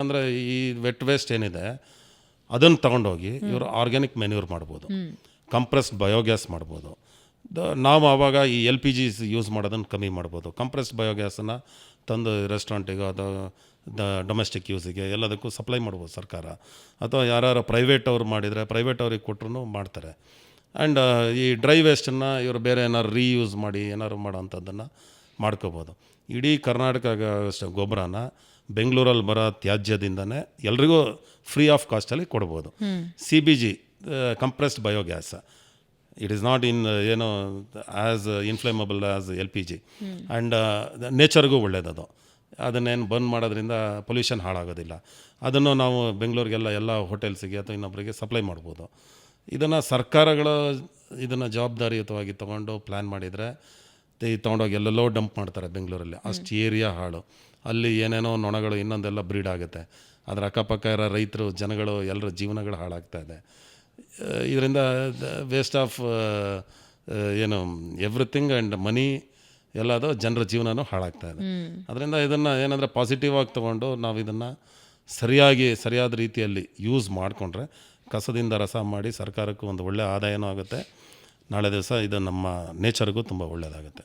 ಅಂದರೆ ಈ vet waste ಏನಿದೆ ಅದನ್ನು ತಗೊಂಡೋಗಿ ಇವರು ಆರ್ಗ್ಯಾನಿಕ್ ಮೆನ್ಯೂರ್ ಮಾಡ್ಬೋದು, ಕಂಪ್ರೆಸ್ಡ್ ಬಯೋಗ್ಯಾಸ್ ಮಾಡ್ಬೋದು. ನಾವು ಆವಾಗ ಈ LPG ಯೂಸ್ ಮಾಡೋದನ್ನು ಕಮ್ಮಿ ಮಾಡ್ಬೋದು. ಕಂಪ್ರೆಸ್ಡ್ ಬಯೋಗ್ಯಾಸನ್ನು ತಂದು ರೆಸ್ಟೋರೆಂಟಿಗೆ ಅಥವಾ ಡೊಮೆಸ್ಟಿಕ್ ಯೂಸಿಗೆ ಎಲ್ಲದಕ್ಕೂ ಸಪ್ಲೈ ಮಾಡ್ಬೋದು ಸರ್ಕಾರ, ಅಥವಾ ಯಾರು ಪ್ರೈವೇಟ್ ಅವ್ರು ಮಾಡಿದರೆ ಪ್ರೈವೇಟ್ ಅವ್ರಿಗೆ ಕೊಟ್ಟರು ಮಾಡ್ತಾರೆ. ಆ್ಯಂಡ್ ಈ ಡ್ರೈ ವೇಸ್ಟನ್ನು ಇವರು ಬೇರೆ ಏನಾದ್ರು ರೀಯೂಸ್ ಮಾಡಿ ಏನಾದ್ರು ಮಾಡೋವಂಥದ್ದನ್ನು ಮಾಡ್ಕೋಬೋದು. ಇಡೀ ಕರ್ನಾಟಕ ಗೊಬ್ಬರನ ಬೆಂಗಳೂರಲ್ಲಿ ಬರೋ ತ್ಯಾಜ್ಯದಿಂದನೇ ಎಲ್ರಿಗೂ ಫ್ರೀ ಆಫ್ ಕಾಸ್ಟಲ್ಲಿ ಕೊಡ್ಬೋದು. CBG compressed biogas, it is not in as inflammable as LPG and ನೇಚರ್ಗೂ ಒಳ್ಳೆಯದದು. ಅದನ್ನೇನು ಬಂದ್ ಮಾಡೋದ್ರಿಂದ ಪೊಲ್ಯೂಷನ್ ಹಾಳಾಗೋದಿಲ್ಲ. ಅದನ್ನು ನಾವು ಬೆಂಗಳೂರಿಗೆಲ್ಲ ಎಲ್ಲ ಹೋಟೆಲ್ಸಿಗೆ ಅಥವಾ ಇನ್ನೊಬ್ಬರಿಗೆ ಸಪ್ಲೈ ಮಾಡ್ಬೋದು. ಇದನ್ನು ಸರ್ಕಾರಗಳು ಇದನ್ನು ಜವಾಬ್ದಾರಿಯುತವಾಗಿ ತೊಗೊಂಡು ಪ್ಲ್ಯಾನ್ ಮಾಡಿದರೆ ತೊಗೊಂಡೋಗಿ ಎಲ್ಲೆಲ್ಲೋ ಡಂಪ್ ಮಾಡ್ತಾರೆ ಬೆಂಗಳೂರಲ್ಲಿ. ಅಷ್ಟು ಏರಿಯಾ ಹಾಳು, ಅಲ್ಲಿ ಏನೇನೋ ನೊಣಗಳು ಇನ್ನೊಂದೆಲ್ಲ ಬ್ರೀಡ್ ಆಗುತ್ತೆ. ಅದರ ಅಕ್ಕಪಕ್ಕ ಇರೋ ರೈತರು ಜನಗಳು ಎಲ್ಲರ ಜೀವನಗಳು ಹಾಳಾಗ್ತಾಯಿದೆ. ಇದರಿಂದ ವೇಸ್ಟ್ ಆಫ್ ಎವ್ರಿಥಿಂಗ್ ಆ್ಯಂಡ್ ಮನಿ ಎಲ್ಲದು ಜನರ ಜೀವನನೂ ಹಾಳಾಗ್ತಾಯಿದೆ. ಅದರಿಂದ ಇದನ್ನು ಏನಂದರೆ ಪಾಸಿಟಿವ್ ಆಗಿ ತೊಗೊಂಡು ನಾವು ಇದನ್ನು ಸರಿಯಾದ ರೀತಿಯಲ್ಲಿ ಯೂಸ್ ಮಾಡಿಕೊಂಡ್ರೆ ಕಸದಿಂದ ರಸ ಮಾಡಿ ಸರ್ಕಾರಕ್ಕೂ ಒಂದು ಒಳ್ಳೆಯ ಆದಾಯನೂ ಆಗುತ್ತೆ. ನಾಳೆ ದಿವಸ ಇದು ನಮ್ಮ ನೇಚರ್ಗೂ ತುಂಬ ಒಳ್ಳೆಯದಾಗುತ್ತೆ.